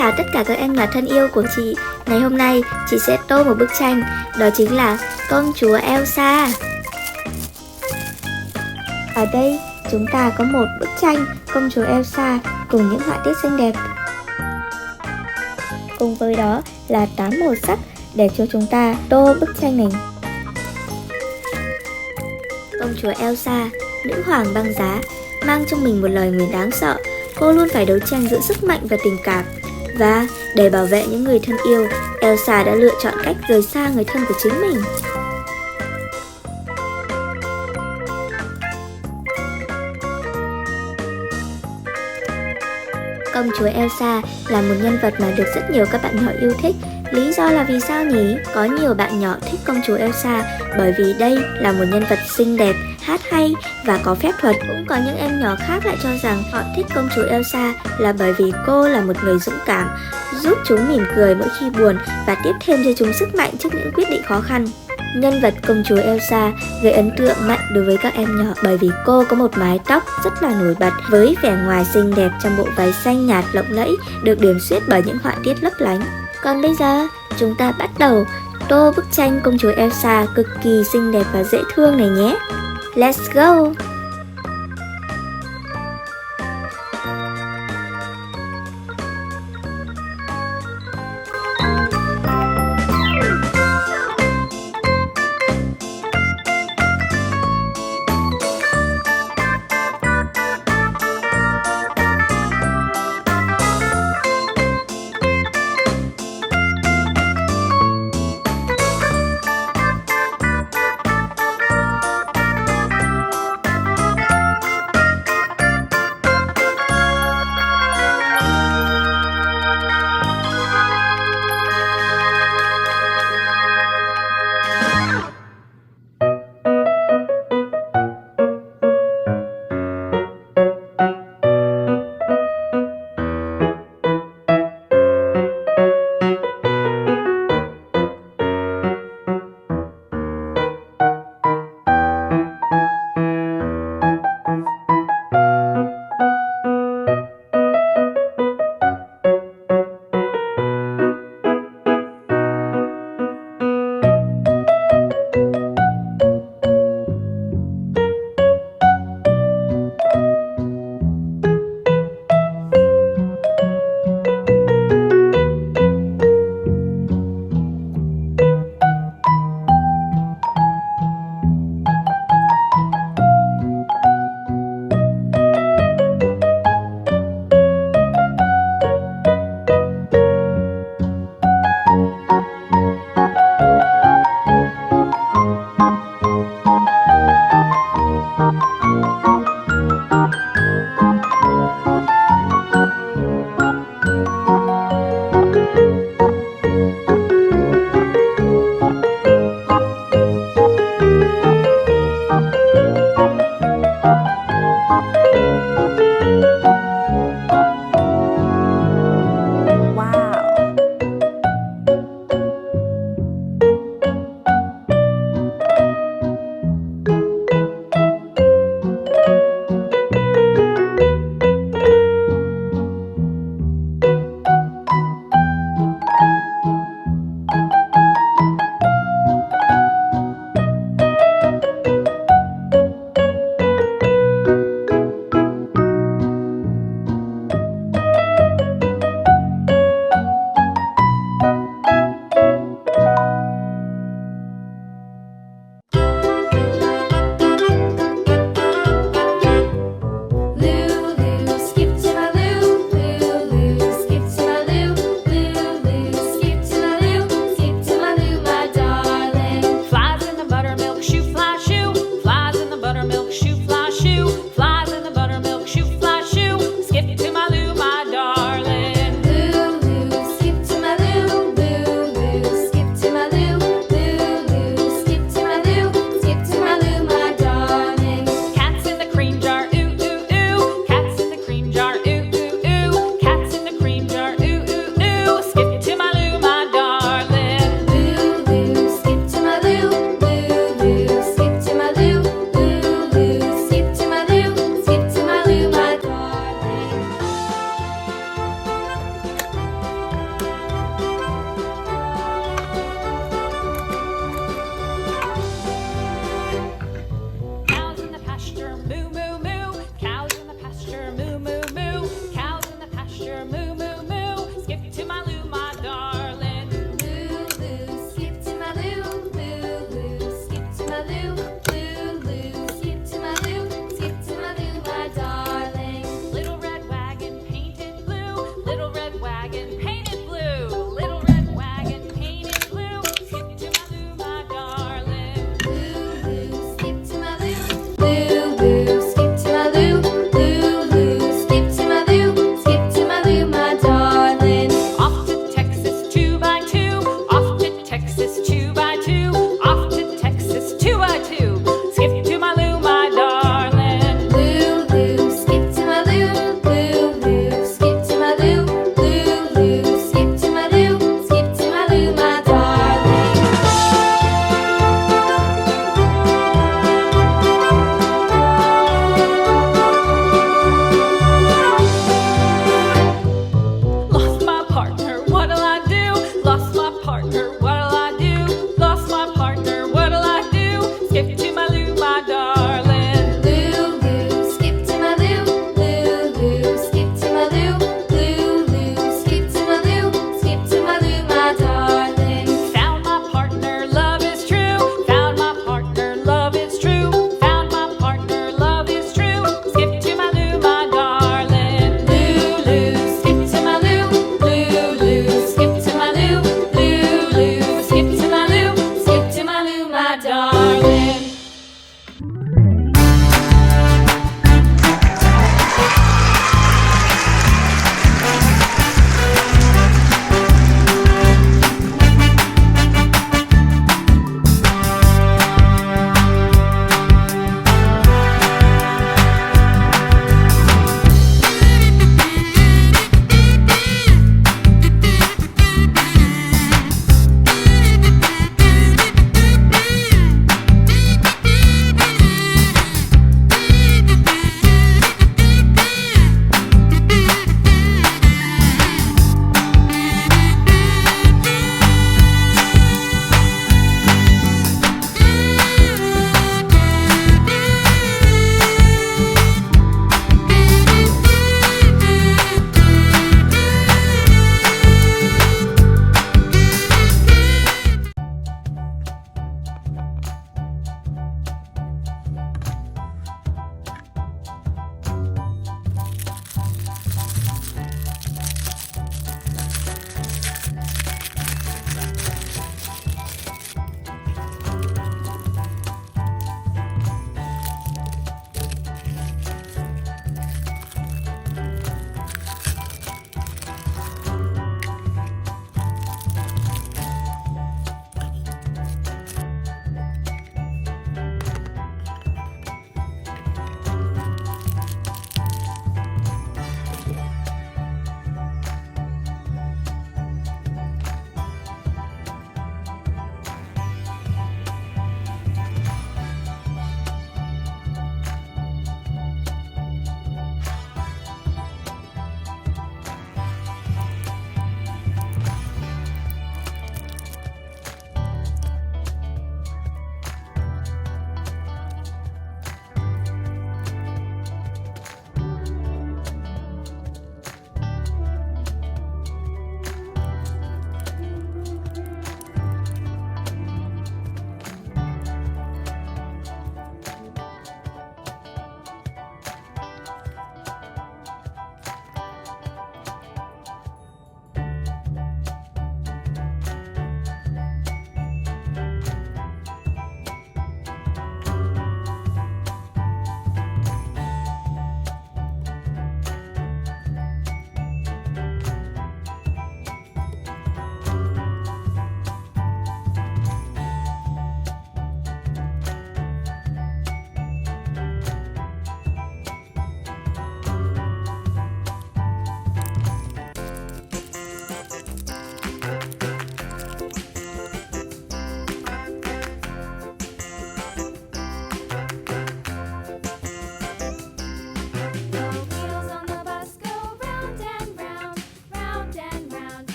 chào tất cả các em nhỏ thân yêu của chị. Ngày hôm nay chị sẽ tô một bức tranh, đó chính là công chúa Elsa. Ở đây chúng ta có một bức tranh công chúa Elsa cùng những họa tiết xinh đẹp. Cùng với đó là 8 màu sắc để cho chúng ta tô bức tranh này. Công chúa Elsa, nữ hoàng băng giá, mang trong mình một lời nguyền đáng sợ. Cô luôn phải đấu tranh giữa sức mạnh và tình cảm. Và để bảo vệ những người thân yêu, Elsa đã lựa chọn cách rời xa người thân của chính mình. Công chúa Elsa là một nhân vật mà được rất nhiều các bạn nhỏ yêu thích. Lý do là vì sao nhỉ? Có nhiều bạn nhỏ thích công chúa Elsa bởi vì đây là một nhân vật xinh đẹp, hát hay và có phép thuật. Cũng có những em nhỏ khác lại cho rằng họ thích công chúa Elsa là bởi vì cô là một người dũng cảm, giúp chúng mỉm cười mỗi khi buồn và tiếp thêm cho chúng sức mạnh trước những quyết định khó khăn. Nhân vật công chúa Elsa gây ấn tượng mạnh đối với các em nhỏ bởi vì cô có một mái tóc rất là nổi bật với vẻ ngoài xinh đẹp trong bộ váy xanh nhạt lộng lẫy được điểm xuyết bởi những họa tiết lấp lánh. Còn bây giờ, chúng ta bắt đầu tô bức tranh công chúa Elsa cực kỳ xinh đẹp và dễ thương này nhé. Let's go!